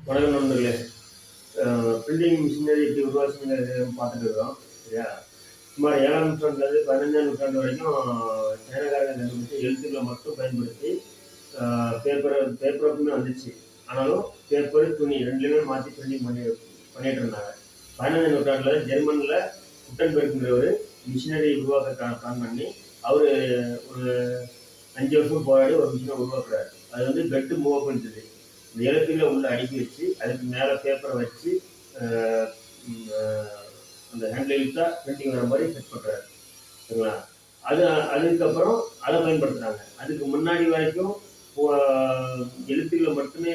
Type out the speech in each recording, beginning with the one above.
வணக்கம் நண்பர்களே. Printing machinery எப்படி உருவாச்சுங்கிறது பார்த்துட்டு இருக்கோம். சரியா? சுமார் 7ஆம் நூற்றாண்டுலேருந்து 15ஆம் நூற்றாண்டு வரைக்கும் சைனாக்காரங்க கண்டுபிடிச்சு எழுத்துக்களை மட்டும் பயன்படுத்தி பேப்பருக்குமே வந்துச்சு. ஆனாலும் பேப்பர், துணி ரெண்டுலையுமே மாற்றி பிரிண்டிங் பண்ணிட்டு இருந்தாங்க. 15ஆம் நூற்றாண்டில் ஜெர்மனில் குட்டன்பெர்க்ங்கிறவர் மிஷினரி உருவாக்க பிளான் பண்ணி அவர் ஒரு 5 வருஷம் போராடி ஒரு மிஷினை உருவாக்குறாரு. அது வந்து பெட்டு மூவ் பண்ணுறது. எழுத்துல உள்ள அடுக்கி வச்சு அதுக்கு மேலே பேப்பரை வச்சு அந்த ஹேண்டில் இழுத்தா பிரிண்டிங் வர மாதிரி செட் பண்ணுறாரு. சரிங்களா? அதுக்கப்புறம் அதை பயன்படுத்துகிறாங்க. அதுக்கு முன்னாடி வரைக்கும் எழுத்துக்களை மட்டுமே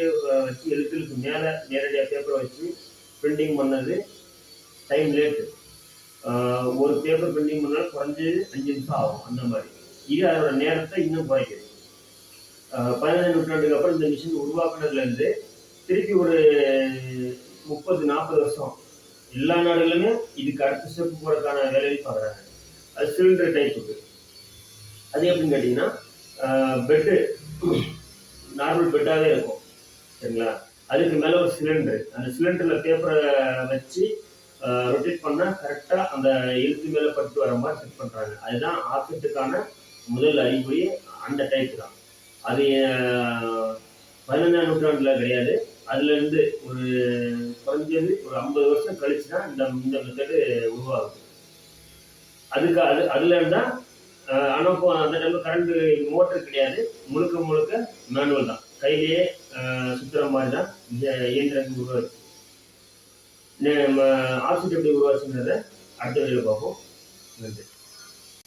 வச்சு எழுத்துக்களுக்கு மேலே நேரடியாக பேப்பரை வச்சு பிரிண்டிங் பண்ணது டைம் லேட்டு. ஒரு பேப்பர் பிரிண்டிங் பண்ணால் குறைஞ்சது 5 நிமிஷம் ஆகும். அந்த மாதிரி இது அதோட நேரத்தை இன்னும் குறைக்குது. 15ஆம் நூற்றாண்டுக்கு அப்புறம் இந்த மிஷின் உருவாக்குனதுலேருந்து திருப்பி ஒரு 30-40 வருஷம் எல்லா நாடுகளுமே இதுக்கு அடுத்த ஸ்டெப் போகிறதுக்கான வேலையை பார்க்குறாங்க. அது சிலிண்டர் டைப்புக்கு. அது எப்படின்னு கேட்டிங்கன்னா, பெட்டு நார்மல் பெட்டாகவே இருக்கும். சரிங்களா? அதுக்கு மேலே ஒரு சிலிண்டர், அந்த சிலிண்டரில் பேப்பரை வச்சு ரொட்டேட் பண்ணால் கரெக்டாக அந்த எழுத்து மேலே பட்டு வர மாதிரி செட் பண்ணுறாங்க. அதுதான் ஆப்செட்டுக்கான முதல் அறிகுறி. அந்த டைப்பு தான் அது. 15ஆம் நூற்றாண்டில் கிடையாது. அதுலேருந்து ஒரு குறைஞ்சது ஒரு 50 வருஷம் கழிச்சு தான் இந்த மெத்தடு உருவாகுது. அதுல இருந்தால் ஆனால் இப்போ அந்த டைமில் கரண்ட் மோட்டர் கிடையாது. முழுக்க மேனுவல் தான். கையிலேயே சுற்றுற மாதிரி தான் இயந்திரங்கள் உருவாச்சு. நம்ம ஆப்செட் எப்படி உருவாச்சுங்கிறத அடுத்த வீடியோவில் பார்ப்போம். நன்றி.